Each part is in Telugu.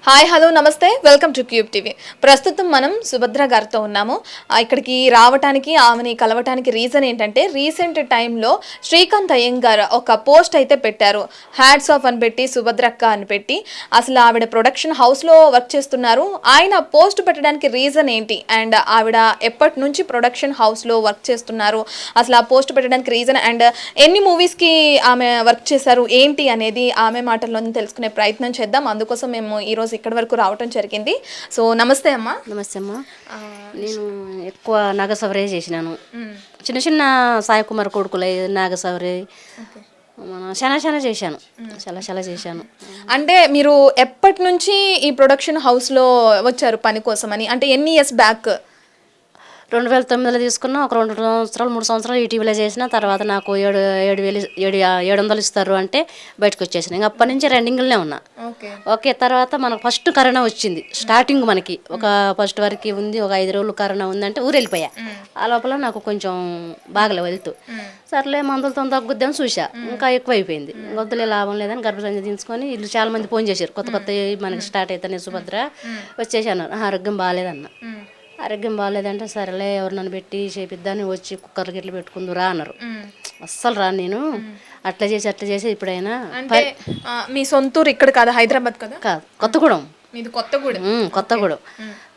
హాయ్ హలో నమస్తే వెల్కమ్ టు క్యూబ్ టీవీ. ప్రస్తుతం మనం సుభద్ర గారితో ఉన్నాము. ఇక్కడికి రావటానికి ఆమెని కలవటానికి రీజన్ ఏంటంటే రీసెంట్ టైంలో శ్రీకాంత్ అయ్యంగార్ ఒక పోస్ట్ అయితే పెట్టారు. హ్యాట్స్ ఆఫ్ అని పెట్టి సుభద్రక్క అని పెట్టి అసలు ఆవిడ ప్రొడక్షన్ హౌస్లో వర్క్ చేస్తున్నారు. ఆయన పోస్ట్ పెట్టడానికి రీజన్ ఏంటి అండ్ ఆవిడ ఎప్పటి నుంచి ప్రొడక్షన్ హౌస్లో వర్క్ చేస్తున్నారు, అసలు ఆ పోస్ట్ పెట్టడానికి రీజన్ అండ్ ఎన్ని మూవీస్కి ఆమె వర్క్ చేశారు ఏంటి అనేది ఆమె మాటల్లోనే తెలుసుకునే ప్రయత్నం చేద్దాం. అందుకోసం మేము ఈరోజు ఇక్కడి వరకు రావటం జరిగింది. సో నమస్తే అమ్మా. నమస్తే అమ్మా. నేను ఎక్కువ నాగసవరే చేసినాను. చిన్న చిన్న సాయి కుమార్ కొడుకులే నాగసవరే చాలా చేశాను. చాలా చేశాను. అంటే మీరు ఎప్పటి నుంచి ఈ ప్రొడక్షన్ హౌస్లో వచ్చారు పని కోసమని, అంటే ఎన్ని ఇయర్స్ బ్యాక్? 2009లో తీసుకున్నా. ఒక 2 సంవత్సరాలు 3 సంవత్సరాలు ఈటీవీలో చేసిన తర్వాత నాకు 700 ఇస్తారు అంటే బయటకు వచ్చేసిన. ఇంకా అప్పటి నుంచి రన్నింగ్లోనే ఉన్నా. ఓకే, తర్వాత మనకు ఫస్ట్ కరోనా వచ్చింది. స్టార్టింగ్ మనకి ఒక ఫస్ట్ వరకు ఉంది, ఒక 5 రోజులు కరోనా ఉందంటే ఊరు వెళ్ళిపోయా. ఆ లోపల నాకు కొంచెం బాగలే వెళ్తూ, సర్లే మందులతో తగ్గుద్దామని చూసా. ఇంకా ఎక్కువ అయిపోయింది. వద్దులే లాభం లేదని గర్భసంచి తీసుకొని ఇల్లు చాలా మంది ఫోన్ చేశారు. కొత్త మనకి స్టార్ట్ అవుతానే సుభద్ర వచ్చేసాను. ఆరోగ్యం బాగాలేదన్న. ఆరోగ్యం బాగాలేదంటే సరేలే ఎవరు నన్ను పెట్టి చేపిద్దాన్ని వచ్చి కుక్కర్ గిట్ల పెట్టుకుందురా అన్నారు. అస్సలు రాను నేను. అట్లా చేసి ఇప్పుడైనా మీ సొంతూరు ఇక్కడ కాదు, హైదరాబాద్ కదా? కాదు, కొత్తగూడెం. కొత్తగూడెం.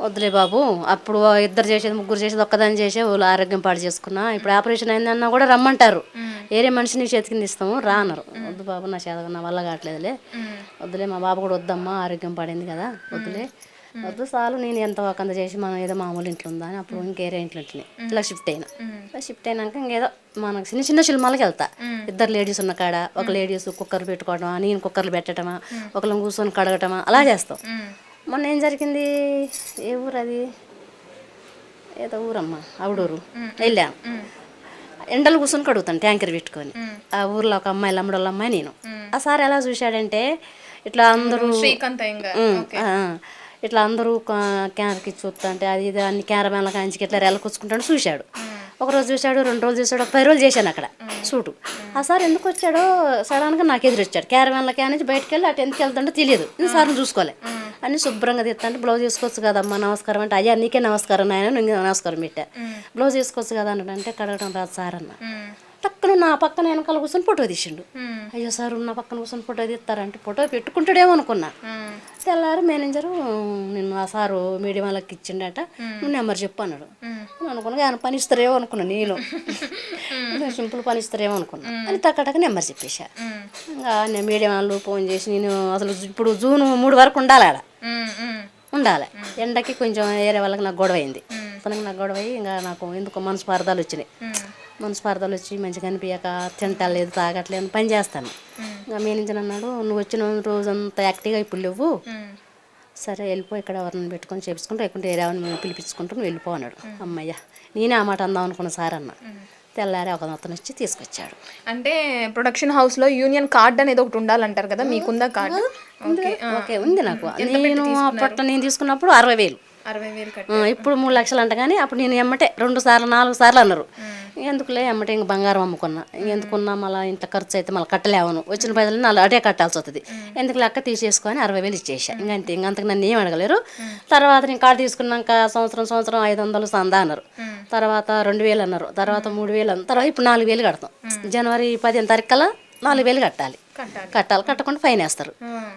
వద్దులే బాబు, అప్పుడు 2 చేసేది 3 చేసేది ఒక్కదాన్ని చేసే వాళ్ళు ఆరోగ్యం పాడు చేసుకున్నా. ఇప్పుడు ఆపరేషన్ అయిందన్నా కూడా రమ్మంటారు. వేరే మనిషిని చేతికి ఇస్తాము రా అన్నారు. వద్దు బాబు, నా వల్ల కావట్లేదులే, వద్దులే, మా బాబు కూడా వద్దమ్మా, ఆరోగ్యం పాడైంది కదా, వద్దులే, వద్దు చాలు, నేను ఎంత ఒకంత చేసి మనం ఏదో మామూలు ఇంట్లో ఉందా అని అప్పుడు ఇంకేరే ఇంట్లో ఇట్లా షిఫ్ట్ అయినాక ఇంకేదో మనకు చిన్న సినిమాలకి వెళ్తా. 2 లేడీస్ ఉన్న కాడ ఒక లేడీస్ కుక్కర్ పెట్టుకోవడమా, నేను కుక్కర్లు పెట్టడమా, ఒకళ్ళని కూర్చొని కడగటమా అలా చేస్తాం. మొన్న ఏం జరిగింది, ఏ ఊరు అది, ఏదో ఊరమ్మా, ఆవిడూరు వెళ్ళాను. ఎండలు కూర్చొని కడుగుతాను ట్యాంకర్ పెట్టుకొని. ఆ ఊర్లో ఒక అమ్మాయి లమ్మడోళ్ళ అమ్మాయి నేను. ఆ సార్ ఎలా చూశాడంటే ఇట్లా అందరూ ఇట్లా అందరూ క్యాన్కి చూస్తా అంటే అది ఇది అన్ని క్యారమెన్ల కాంచికి ఇట్లా రెల్లకొచ్చుకుంటాడు చూశాడు. ఒకరోజు చూశాడు, 2 రోజులు చూశాడు, ఒక 10 రోజులు చేశాను అక్కడ షూటు. ఆ సార్ ఎందుకు వచ్చాడో సడన్గా నాకు ఎదురు వచ్చాడు. క్యారమెన్ల నుంచి బయటకు వెళ్ళి అటు ఎందుకు వెళ్తుండో తెలియదు. నేను సార్ని చూసుకోలే అన్నీ శుభ్రంగా తీస్తాంటే బ్లౌజ్ వేసుకోవచ్చు కదమ్మా, నమస్కారం అంటే అయ్యా నీకే నమస్కారం నాయన, నువ్వు నమస్కారం పెట్టా, బ్లౌజ్ వేసుకోవచ్చు కదా అన్నాడంటే కడగడం రాదు సార్ అన్న. టక్కున నా పక్కన వెనకాల కూర్చొని ఫోటో తీసిండు. అయ్యో సార్ నా పక్కన కూర్చొని ఫోటో తీస్తారంటే ఫోటో పెట్టుకుంటాడేమో అనుకున్నా. తెల్లారి మేనేజరు నేను ఆ సారు మీడియం వాళ్ళకి ఇచ్చిండట, నువ్వు నెంబర్ చెప్పు అన్నాడు. అనుకున్నా ఆయన పని ఇస్తారేమో అనుకున్నా, నేను సింపుల్ పని ఇస్తారేమో అనుకున్నా అని టక్క నెంబర్ చెప్పేశా. ఇంకా నేను మీడియం వాళ్ళు ఫోన్ చేసి నేను అసలు ఇప్పుడు జూన్ 3 వరకు ఉండాలి ఆడ, ఉండాలి. ఎండకి కొంచెం వేరే వాళ్ళకి నాకు గొడవ అయింది. తనకి నాకు గొడవ అయ్యి ఇంకా నాకు ఎందుకో మనస్పార్థాలు వచ్చినాయి. మనస్పార్థాలు వచ్చి మంచిగా అనిపించక తింటలేదు తాగట్లేదు పని చేస్తాను. ఇంకా మేనేజర్ అన్నాడు, నువ్వు వచ్చిన రోజంతా యాక్టివ్గా ఇప్పుడు లేవు, సరే వెళ్ళిపో, ఇక్కడ ఎవరిని పెట్టుకొని చేపించుకుంటూ లేకుంటే ఏరేవని మేము పిలిపించుకుంటూ నువ్వు వెళ్ళిపో అన్నాడు. అమ్మయ్య, నేనే ఆ మాట అందాం అనుకున్న సార్ అన్న. తెల్లారి ఒక అతను వచ్చి తీసుకొచ్చాడు. అంటే ప్రొడక్షన్ హౌస్లో యూనియన్ కార్డ్ అనేది ఒకటి ఉండాలంటారు కదా, మీకుందా కార్డు? ఓకే, ఉంది నాకు. నేను అప్పట్లో నేను తీసుకున్నప్పుడు 60,000. ఇప్పుడు 3 లక్షలు అంట. కానీ అప్పుడు నేను ఎమ్మటే 2 సార్లు 4 సార్లు అన్నారు. ఎందుకులే ఎమ్మటే ఇంక బంగారం అమ్ముకున్నా. ఎందుకున్నా మళ్ళీ ఇంత ఖర్చు అయితే మళ్ళీ కట్టలేవను, వచ్చిన పైసలు నాలుగు అటే కట్టాల్సి వస్తుంది, ఎందుకు లెక్క తీసేసుకొని 60,000 ఇచ్చేసా. ఇంకంతే, ఇంకంతకు నన్ను ఏం అడగలేరు. తర్వాత నేను కార్డు తీసుకున్నాక సంవత్సరం 500 సందా అన్నారు. తర్వాత 2,000 అన్నారు. తర్వాత 3,000 అన్నారు. తర్వాత ఇప్పుడు 4,000 కడతాం. జనవరి 15 తారీఖు కల్లా 4,000 కట్టాలి. కట్టకుండా ఫైన్ వేస్తారు.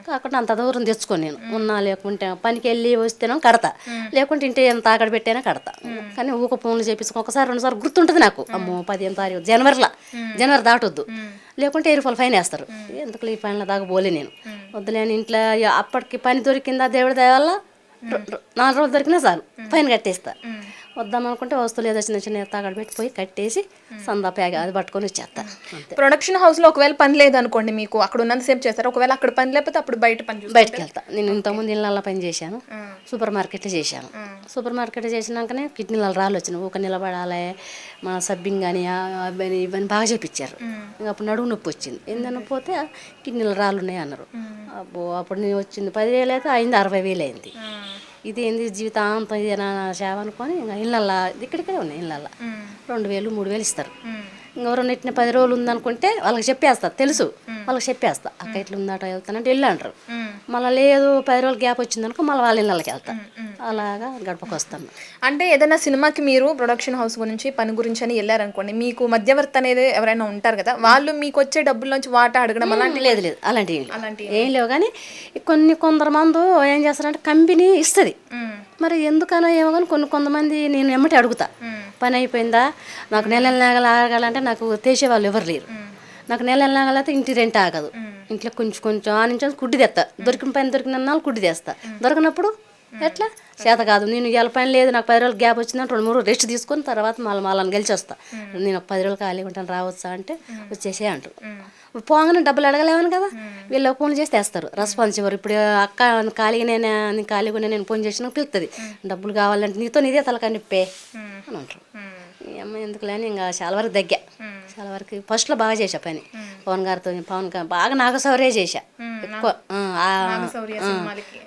కాకుండా అంత దూరం తెచ్చుకొని నేను ఉన్నా లేకుంటే పనికి వెళ్ళి వస్తేనో కడతా, లేకుంటే ఇంటి ఎంత అక్కడ పెట్టైనా కడతా. కానీ ఊక ఫోన్లు చేపించుకో ఒకసారి 2 సార్లు గుర్తుంటుంది నాకు. అమ్మో 15 తారీఖు జనవరి దాటొద్దు, లేకుంటే 1000 రూపాయలు ఫైన్ వేస్తారు. ఎందుకు ఈ ఫైన్ల దాకా పోలే నేను. వద్దులేని ఇంట్లో అప్పటికి పని దొరికిందా దేవుడి దయ వల్ల 4 రోజులు దొరికినా చాలు ఫైన్ కట్టేస్తా. వద్దాం అనుకుంటే వస్తువులు ఏదో చిన్న తాగడ పెట్టిపోయి కట్టేసి సందా ప్యాగ్ అది పట్టుకొని వచ్చేస్తా. ప్రొడక్షన్ హౌస్లో ఒకవేళ పని లేదనుకోండి, మీకు అక్కడ ఉన్నంత సేపు చేస్తారు. ఒకవేళ అక్కడ పని లేకపోతే అప్పుడు బయటకు వెళ్తా. నేను ఇంతకుముందు ఇళ్ళల్లో పని చేశాను, సూపర్ మార్కెట్లో చేశాను. సూపర్ మార్కెట్లో చేసినాకనే కిడ్నీలలో రాళ్ళు వచ్చినాయి. ఊక నిలబడాలి, మన సబ్బింగ్ కానీ ఇవన్నీ బాగా చేపించారు. ఇంకా అప్పుడు నడువు నొప్పి వచ్చింది. ఏందన్నా పోతే కిడ్నీలో రాళ్ళు ఉన్నాయి అన్నారు. అబ్బో అప్పుడు నేను వచ్చింది 10,000 అయితే అయింది 60,000 అయింది. ఇదేంది జీవితాంతం ఇదేనా సేవ అనుకొని ఇంకా ఇళ్ళల్లో ఇక్కడికే ఉన్నాయి. ఇళ్ళల్లో 2,000 3,000 ఇస్తారు. ఇంకెవరైనా ఇట్టిన 10 రోజులు ఉందనుకుంటే వాళ్ళకి చెప్పేస్తా, తెలుసు వాళ్ళకి చెప్పేస్తా, అక్క ఇట్లా ఉందాట వెళ్తానంటే వెళ్ళి అంటారు. మళ్ళీ లేదు 10 రోజులు గ్యాప్ వచ్చిందనుకో మళ్ళీ వాళ్ళ ఇళ్ళకి వెళ్తా. అలాగా గడపకొస్తాను. అంటే ఏదైనా సినిమాకి మీరు ప్రొడక్షన్ హౌస్ గురించి పని గురించి అని వెళ్ళారనుకోండి, మీకు మధ్యవర్తి అనేది ఎవరైనా ఉంటారు కదా, వాళ్ళు మీకు వచ్చే డబ్బుల నుంచి వాటా అడగడం అలాంటి లేదు లేదు అలాంటివి ఏం లేవు. కానీ కొందరు మంది ఏం చేస్తారంటే కంపెనీ ఇస్తుంది, మరి ఎందుకనో ఏమో కానీ కొంతమంది నేను ఎమ్మటి అడుగుతా, పని అయిపోయిందా, నాకు నెల ఆగాలంటే నాకు తెసేవాళ్ళు ఎవరు లేరు. నాకు నెల ఆగాలంటే ఇంటి రెంట్ ఆగదు, ఇంట్లో కొంచెం ఆ నుంచి కుడ్డి తెస్తా, దొరికిన పని దొరికిన కుడ్డి తెస్తా, దొరికినప్పుడు ఎట్లా చేత కాదు, నేను ఇవాళ పని లేదు నాకు 10 రోజులు గ్యాప్ వచ్చిందంటే 2-3 రోజులు రెస్ట్ తీసుకొని తర్వాత మళ్ళీ గెలిచి వస్తా, నేను ఒక 10 రోజులు ఖాళీగా ఉంటాను రావచ్చా అంటే వచ్చేసే అంటారు. పోగానే డబ్బులు అడగలేమని కదా, వీళ్ళు ఫోన్ చేసి తెస్తారు, రెస్పాన్స్ ఇవ్వరు. ఇప్పుడు అక్క ఖాళీగా నేను ఫోన్ చేసినా పిలుస్తుంది, డబ్బులు కావాలంటే నీదే తలకాయ నిప్పే అని అంటారు. ఈ అమ్మాయి ఎందుకు లేని ఇంకా చాలా వరకు చాలా వరకు ఫస్ట్లో బాగా చేసా పని, పవన్ గారితో బాగా నాగశౌర్య చేశా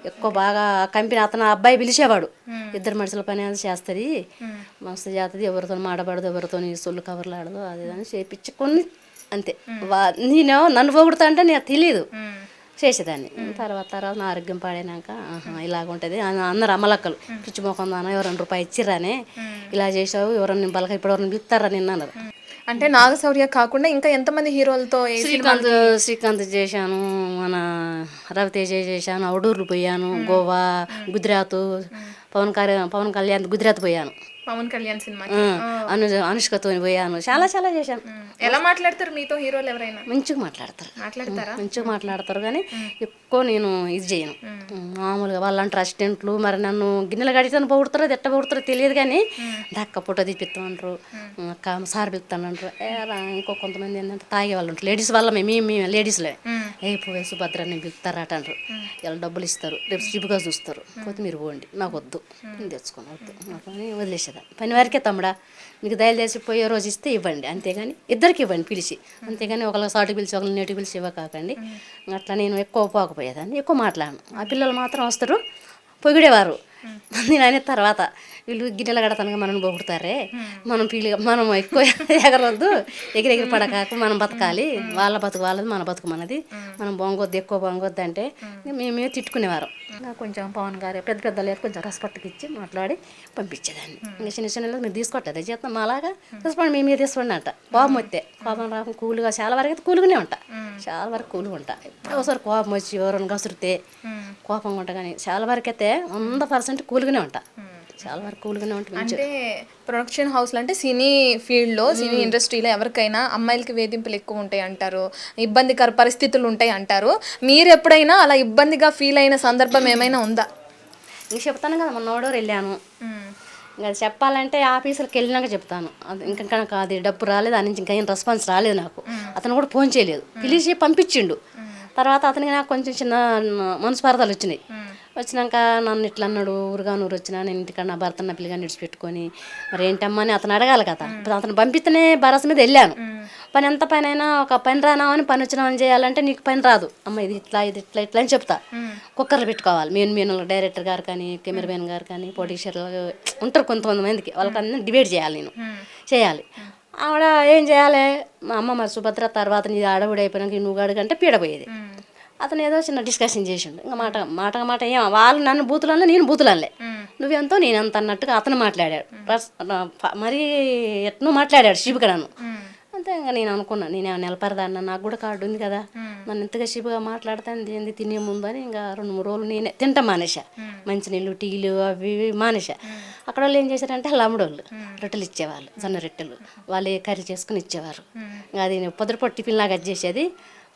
ఎక్కువ బాగా కంపెనీ. అతను అబ్బాయి పిలిచేవాడు, ఇద్దరు మనుషుల పని అది చేస్తుంది, మస్తు చేస్తుంది, ఎవరితో మాడబడదు, ఎవరితో సొల్లు కవర్లు ఆడదు, అది అని చేపించి కొన్ని అంతే. నేను నన్ను పొగుడుతా అంటే నాకు తెలియదు, చేసేదాన్ని. తర్వాత నా ఆరోగ్యం పాడైనాక ఇలాగ ఉంటుంది అందరు అమ్మలక్కలు పిచ్చి మొఖం దానా ఎవరైనా రూపాయి ఇచ్చిరానే ఇలా చేసావు, ఎవరన్నా బలక ఇప్పుడు ఎవరైనా పిలుస్తారా నిన్న అన్నారు. అంటే నాగశౌర్య కాకుండా ఇంకా ఎంతమంది హీరోలతో? శ్రీకాంత్ చేశాను, మన రవితేజ చేశాను, అవుడూర్లు పోయాను, గోవా, గుజరాత్, పవన్ కళ్యాణ్ గుజరాత్ పోయాను, పవన్ కళ్యాణ్ సినిమా, అనుష్కతో పోయాను, చాలా చేశాను. ఎలా మాట్లాడతారు మీతో హీరోలు ఎవరైనా? మంచిగా మంచిగా మాట్లాడతారు కానీ ఎక్కువ నేను ఇది చేయను. మామూలుగా వాళ్ళంటారు అసిస్టెంట్లు, మరి నన్ను గిన్నెలు గడితాను పొగుడుతారో ఎట్ట పొగుడుతారో తెలియదు కానీ దక్క పుట్ట తీపిస్తామంటారు, అక్క సార్ పిలుస్తానంటారు. ఇంకో కొంతమంది ఏంటంటే తాగే వాళ్ళు ఉంటారు, లేడీస్ వల్ల మేము లేడీస్లే పోయి సుభద్ర నేను పిలుస్తారట అంటారు. ఇలా డబ్బులు ఇస్తారు, రేపు చిపుగా చూస్తారు, పోతే మీరు పోండి నాకు వద్దు, నేను తెచ్చుకోను వద్దు అని వదిలేసేదాన్ని. పని వారికే తమ్ముడా మీకు దయచేసి పోయే రోజు ఇస్తే ఇవ్వండి, అంతేగాని ఇద్దరికి ఇవ్వండి పిలిచి, అంతేగాని ఒకళ్ళ సాటి పిలిచి ఒకళ్ళ నేటి పిలిచి ఇవ్వకాకండి. అట్లా నేను ఎక్కువ పోకపోయేదాన్ని, ఎక్కువ మాట్లాడను. ఆ పిల్లలు మాత్రం వస్తారు పొగిడేవారు, నేను అనే తర్వాత వీళ్ళు గిన్నెలు కడతానుగా మనం పొగుడతారే, మనం ఎక్కువ ఎగరవద్దు, ఎగిరెగిరి పడకాక మనం బతకాలి, వాళ్ళ బతుకు వాళ్ళది మన బతుకు మనది, మనం బాగొద్దు ఎక్కువ బాగొద్దు అంటే మేమే తిట్టుకునేవారు. కొంచెం పవన్ గారు పెద్ద లేదు కొంచెం రెస్పెక్ట్కి ఇచ్చి మాట్లాడి పంపించేదాన్ని. ఇంకా చిన్న మీరు తీసుకోవట్లేదు చేస్తాం అలాగా తీసుకోండి మేమే తీసుకోండి అంట. కోపం వస్తే కోపం రాకుండా కూలుగా చాలా వరకు అయితే కూలుగానే ఉంటా, చాలా వరకు కూలుగా ఉంటా. ఒకసారి కోపం వచ్చి ఎవరైనా కసురితే కోపంగా ఉంటా, కానీ చాలా వరకు అయితే 100% కూలుగానే ఉంటా, చాలా వరకు కూలుగానే ఉంటుంది. అంటే ప్రొడక్షన్ హౌస్లో అంటే సినీ ఫీల్డ్లో సినీ ఇండస్ట్రీలో ఎవరికైనా అమ్మాయిలకి వేధింపులు ఎక్కువ ఉంటాయి అంటారు, ఇబ్బందికర పరిస్థితులు ఉంటాయి అంటారు. మీరు ఎప్పుడైనా అలా ఇబ్బందిగా ఫీల్ అయిన సందర్భం ఏమైనా ఉందా? ఇంక చెప్తాను కదా, మొన్న ఓడోరు వెళ్ళాను, ఇంకా చెప్పాలంటే ఆఫీసులకు వెళ్ళినాక చెప్తాను. అది ఇంకా అది డబ్బు రాలేదు, అని ఇంకా ఏం రెస్పాన్స్ రాలేదు నాకు. అతను కూడా ఫోన్ చేయలేదు, పిలిచి పంపించిండు. తర్వాత అతనికి నాకు కొంచెం చిన్న మనస్పార్థాలు వచ్చినాక నన్ను ఇట్లా అన్నాడు, ఊరుగానూరు వచ్చినా నేను ఇంటికాడ నా భర్త నా పిల్లగాని విడిచిపెట్టుకొని మరి ఏంటమ్మా అని అతను అడగాలి కదా. ఇప్పుడు అతను పంపిస్తేనే భరోసా మీద వెళ్ళాను. పని ఎంత పని అయినా ఒక పని రానామని పని వచ్చినామని చేయాలంటే నీకు పని రాదు అమ్మ, ఇది ఇట్లా అని చెప్తా. కుక్కర్లు పెట్టుకోవాలి, మెయిన్ డైరెక్టర్ గారు కానీ కెమెరామెన్ గారు కానీ ప్రొడ్యూసర్లు ఉంటారు కొంతమందికి, వాళ్ళకి అన్నీ డిబేట్ చేయాలి, నేను చేయాలి. ఆవిడ ఏం చేయాలి, మా అమ్మ మరి సుభద్ర తర్వాత నీ ఆడవిడ అయిపోయినాక నువ్వు అడుగంటే పీడపోయేది. అతను ఏదో చిన్న డిస్కషన్ చేసిండు, ఇంకా మాట ఏం వాళ్ళు నన్ను బూతులన్నా నేను బూతులనలే, నువ్వెంతో నేనెంత అన్నట్టుగా అతను మాట్లాడాడు, మరీ ఎట్నో మాట్లాడాడు శిబుగా నన్ను. అంతే ఇంకా నేను అనుకున్నా, నేను నిలపరదాన్న, నాకు కూడా కార్డు ఉంది కదా, నన్ను ఇంతగా శిబుగా మాట్లాడతాను ఏంది తినే ముందు అని ఇంకా 2-3 రోజులు నేనే తింటా మానేసా, మంచినీళ్ళు టీలు అవి మానేసా. అక్కడ వాళ్ళు ఏం చేశారంటే అమ్ముడోళ్ళు రొట్టెలు ఇచ్చేవాళ్ళు, జొన్న రొట్టెలు, వాళ్ళే కర్రీ చేసుకుని ఇచ్చేవారు. అది పొద్దుపొట్టి టిఫిన్ లాగా అది చేసేది,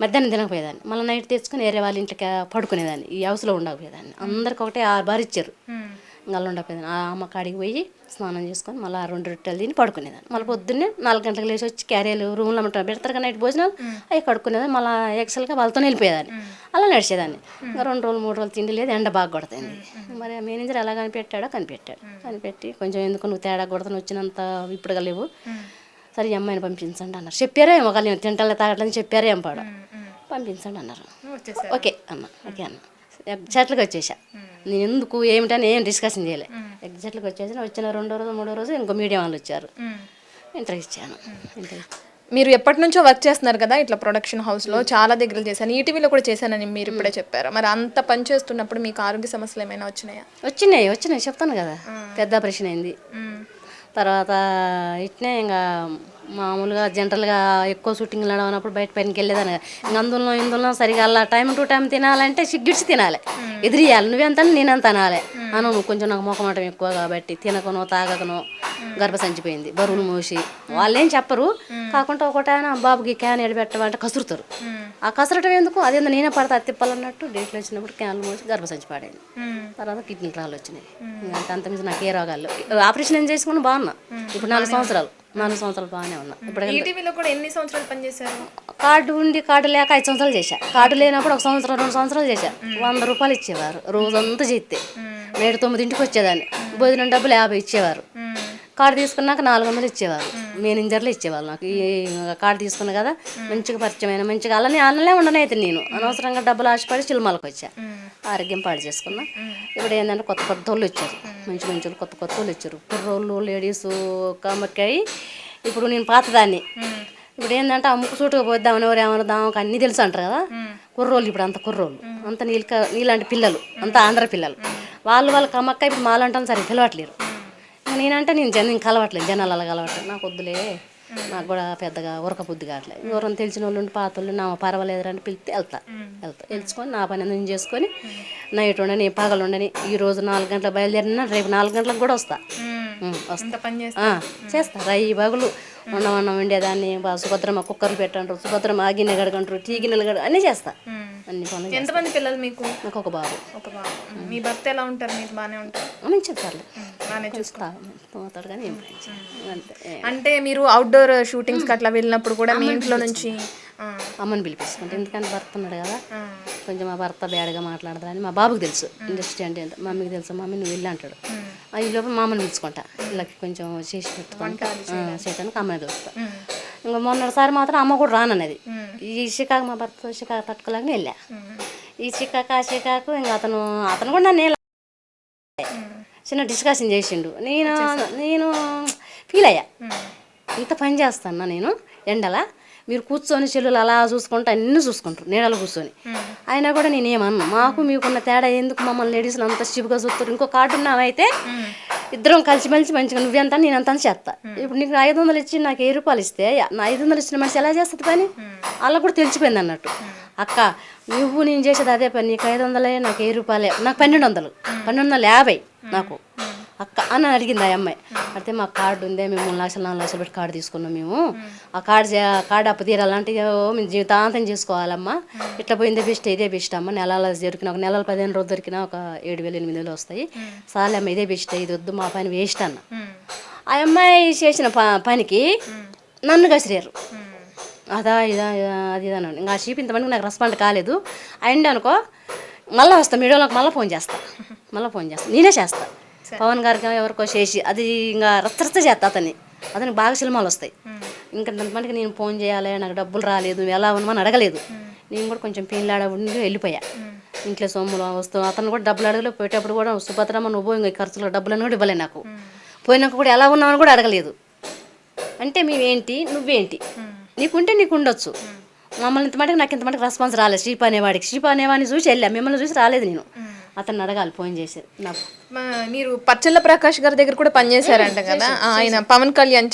మధ్యాహ్నం తినకపోయేదాన్ని, మళ్ళీ నైట్ తెచ్చుకొని వేరే వాళ్ళ ఇంటికి పడుకునేదాన్ని, ఈ హౌస్లో ఉండకపోయేదాన్ని. అందరికి ఒకటే 6 బార్ ఇచ్చారు, ఇంకా ఉండకపోయేదాన్ని. ఆ అమ్మ కాడికి పోయి స్నానం చేసుకొని మళ్ళీ 2 రొట్టెలు తిని పడుకునేదాన్ని. మళ్ళీ పొద్దున్నే 4 గంటలకు లేచి వచ్చి క్యారీలు రూమ్లో పెడతారు కదా నైట్ భోజనాలు, అవి కడుక్కునేదాన్ని. మళ్ళీ ఎక్సెల్గా వాళ్ళతో వెళ్ళిపోయేదాన్ని, అలా నడిచేదాన్ని. ఇంకా 2 రోజులు 3 రోజులు తిండి లేదు, ఎండ బాగా కొడుతుంది. మరి ఆ మేనేజర్ ఎలా కనిపెట్టి కొంచెం ఎందుకు నువ్వు తేడా కొడతాను వచ్చినంత ఇప్పుడుగా లేవు, సరే ఈ అమ్మాయిని పంపించండి అన్నారు. చెప్పారే ఒకళ్ళు తింటలే తాగట్లని చెప్పారే ఏం పాడు, పంపించండి అన్నారు. ఓకే అన్న ఎగ్జాక్ట్గా వచ్చేసా. నేను ఎందుకు ఏమిటని ఏం డిస్కషన్ చేయలే, ఎగ్జాక్ట్గా వచ్చేసి వచ్చిన 2వ రోజు 3వ రోజు ఇంకో మీడియం వాళ్ళు వచ్చారు, ఇంటర్వ్యూ ఇచ్చాను. మీరు ఎప్పటి నుంచో వర్క్ చేస్తున్నారు కదా ఇట్లా ప్రొడక్షన్ హౌస్లో, చాలా దగ్గర చేశాను, ఈటీవీలో కూడా చేశానని మీరు ఇప్పుడే చెప్పారు. మరి అంత పని చేస్తున్నప్పుడు మీకు ఆరోగ్య సమస్యలు ఏమైనా వచ్చినాయా? వచ్చినాయి చెప్తాను కదా, పెద్ద ఆపరేషన్ అయింది. తర్వాత ఇట్నే ఇంకా మామూలుగా జనరల్గా ఎక్కువ షూటింగ్లు నడవనప్పుడు బయట పనికి వెళ్ళేదాన్ని. ఇంకా ఇందులో సరిగా అలా టైం టు టైం తినాలంటే సిగ్గిడిచి తినాలి, ఎదిరియాలి, నువ్వెంత నేనంత అనాలి. నువ్వు కొంచెం నాకు మొఖమాటం ఎక్కువ కాబట్టి తినకనో తాగకనో గర్భసంచిపోయింది, బరువులు మోసి వాళ్ళు ఏం చెప్పరు. కాకుండా ఒకటి ఆయన బాబుకి క్యాన్ ఎడబెట్టమంటే కసురుతారు. ఆ కసరటం ఎందుకు, అదేందో నేనే పడతా తిప్పాలన్నట్టు డేట్లు వచ్చినప్పుడు క్యాన్లు మోసి గర్భసంచి పాడైంది. తర్వాత కిడ్నీ రాళ్ళు వచ్చినాయి. ఇంకా అంతమించి నాకు ఏ రోగాలు, ఆపరేషన్ ఏం చేసుకుని బాగున్నా. ఇప్పుడు 4 సంవత్సరాలు బాగానే ఉన్నా. ఇప్పుడు ఈటీవీలో కూడా ఎన్ని సంవత్సరాలు పనిచేశారు? కార్డు ఉండి కార్డు లేక 5 సంవత్సరాలు చేశా. కార్డు లేనప్పుడు 1 సంవత్సరం 2 సంవత్సరాలు చేశా. 100 రూపాయలు ఇచ్చేవారు రోజంతా చేస్తే. నేడు 9ంటికి వచ్చేదాన్ని, భోజనం డబ్బులు 50 ఇచ్చేవారు. కార్డు తీసుకున్నాక 400 ఇచ్చేవారు. మేనేజర్లు ఇచ్చేవాళ్ళు నాకు. ఈ కార్డు తీసుకున్నా కదా, మంచిగా పరిచయమైన మంచిగా అలానే ఉండనైతే నేను అనవసరంగా డబ్బులు ఆశపడి సినిమాలకు వచ్చా. ఆరోగ్యం పాడు చేసుకున్నా. ఇప్పుడు ఏంటంటే కొత్త వాళ్ళు వచ్చారు, మంచి వాళ్ళు కొత్త వాళ్ళు వచ్చారు. కుర్రోళ్ళు లేడీస్ కమ్మక్కాయి. ఇప్పుడు నేను పాతదాన్ని. ఇప్పుడు ఏంటంటే ఆ ముక్కు సూటుగా పోద్దామని ఎవరేమన్నా అన్నీ తెలుసు అంటారు కదా. కుర్రోళ్ళు ఇప్పుడు అంత కుర్రోళ్ళు అంత నీలాంటి పిల్లలు, అంత ఆంధ్ర పిల్లలు. వాళ్ళు కమ్మక్క ఇప్పుడు మాలంటాను సరే పిలవట్లేరు. నేనంటే నేను కలవట్లేదు, జనాలు అలా కలవట్లేదు. నాకు వద్దులే, నాకు కూడా పెద్దగా ఉరక బుద్ధి కావట్లేదు. ఎవరైనా తెలిసిన వాళ్ళు ఉండి పాత వాళ్ళు నా పర్వాలేదు అని పిలిస్తే వెళ్తా వెళ్చుకొని నా పని నేను చేసుకొని నైట్ ఉండని పగలు ఉండని. ఈరోజు 4 గంటలకు బయలుదేరినా రేపు 4 గంటలకు కూడా వస్తా. చేస్తా రయ్యి బగులు అన్నం వండేదాన్ని. సుభద్రమ్మ కుక్కర్లు పెట్టంటారు, సుభద్రమ్మ ఆ గిన్నె గడగంటారు, టీ గిన్నెలు అన్నీ చేస్తా. అన్ని పనులు. ఎంతమంది పిల్లలు మీకు? నాకు ఒక బాబు. మీ భర్త ఎలా ఉంటారు? మీరు బాగానే ఉంటారు? మంచి చెప్తారు, బాగానే చూస్తా పోతాడు కానీ అంటే మీరు అవుట్డోర్ షూటింగ్స్కి అట్లా వెళ్ళినప్పుడు కూడా మీ ఇంట్లో నుంచి అమ్మని పిలిపిస్తుంటే, ఎందుకంటే భర్త ఉన్నాడు కదా, కొంచెం మా భర్త బ్యాడ్గా మాట్లాడదని మా బాబుకి తెలుసు. ఇండస్ట్రీ అంటే మమ్మీకి తెలుసు. మమ్మీ నువ్వు వెళ్ళి అంటాడు. ఈ లోపల మా అమ్మని పిలుచుకుంటా, వీళ్ళకి కొంచెం చేసి పెట్టుకుంటా చేయడానికి అమ్మని పిలుస్తా. ఇంకా మొన్నటిసారి మాత్రం అమ్మ కూడా రానన్నది. ఈ చికాకు మా భర్త చికాకు తట్టుకోలేకనే వెళ్ళా. ఈ చికాకు ఆ చికాకు ఇంకా అతను కూడా నన్ను చిన్న డిస్కషన్ చేసిండు. నేను ఫీల్ అయ్యా, ఇంత పని చేస్తాను నేను ఎండలా, మీరు కూర్చొని చెల్లులు అలా చూసుకుంటూ అన్నీ చూసుకుంటారు నీడలో కూర్చొని. అయినా కూడా నేనేమన్నా, మాకు మీకున్న తేడా ఎందుకు, మమ్మల్ని లేడీస్ని అంత చిపుగా చూస్తారు. ఇంకో కార్డు ఉన్నామైతే ఇద్దరం కలిసిమెలిసి మంచిగా నువ్వెంత నేనంత చేస్తా. ఇప్పుడు నీకు 500 ఇచ్చి నాకు 1000 రూపాయలు ఇస్తే నా 500 ఇచ్చిన మనిషి ఎలా చేస్తుంది పని? అలా కూడా తెలిసిపోయింది అన్నట్టు. అక్క నువ్వు నేను చేసేది అదే పని, నీకు 500, నాకు 1000 రూపాయలే, నాకు 1200, 1250 నాకు అక్క అని అడిగింది ఆ అమ్మాయి. అయితే మాకు కార్డు ఉందే, మేము 3 లక్షలు 4 లక్షలు పెట్టి కార్డు తీసుకున్నాం మేము. ఆ కార్డు అప్పు తీరాలంటే మేము జీవితాంతం చేసుకోవాలమ్మా. ఇట్లా పోయిందే బెస్ట్, ఇదే బెస్ట్ అమ్మ. నెలలు దొరికిన ఒక నెలలు 15 రోజులు దొరికినా ఒక 7,000 8,000 వస్తాయి. సాలే అమ్మ, ఇదే బెస్ట్, ఇది వద్దు, మా పని వేస్ట్ అన్న. ఆ అమ్మాయి చేసిన పనికి నన్ను కసిరారు. అదా ఇదా అది అన్నాడు. ఇంకా ఆ షీప్ ఇంతమందికి నాకు రెస్పాండ్ కాలేదు. అయింది అనుకో, మళ్ళీ వస్తా మీడియోలోకి, మళ్ళీ ఫోన్ చేస్తా, నేనే చేస్తా. పవన్ గారికి ఎవరికో చేసి అది ఇంకా రచ్చ చేస్తా అతనికి బాగా సినిమాలు వస్తాయి. ఇంకా ఇంతమందికి నేను ఫోన్ చేయాలి, నాకు డబ్బులు రాలేదు, ఎలా ఉన్నామని అడగలేదు. నేను కూడా కొంచెం పీన్లాడ ఉండి వెళ్ళిపోయా. ఇంట్లో సొమ్ములు వస్తూ అతను కూడా డబ్బులు అడగలేదు. పోయేటప్పుడు కూడా సుభద్రమ్మ నువ్వు ఇంకా ఖర్చులో డబ్బులను కూడా ఇవ్వలేదు నాకు. పోయినాక కూడా ఎలా ఉన్నామని కూడా అడగలేదు. అంటే మేమేంటి నువ్వేంటి, నీకుంటే నీకు ఉండొచ్చు. మమ్మల్ని ఇంతమటికి నాకు ఇంతమటికి రెస్పాన్స్ రాలేదు. షీప్ అనేవాడిని చూసి వెళ్ళా, మిమ్మల్ని చూసి రాలేదు. నేను అతను అడగాలి ఫోన్ చేసేది. నాకు మీరు పచ్చళ్ళ ప్రకాష్ గారి దగ్గర కూడా పనిచేశారంట కదా, ఆయన పవన్ కళ్యాణ్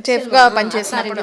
చీఫ్గా పనిచేస్తున్నారు.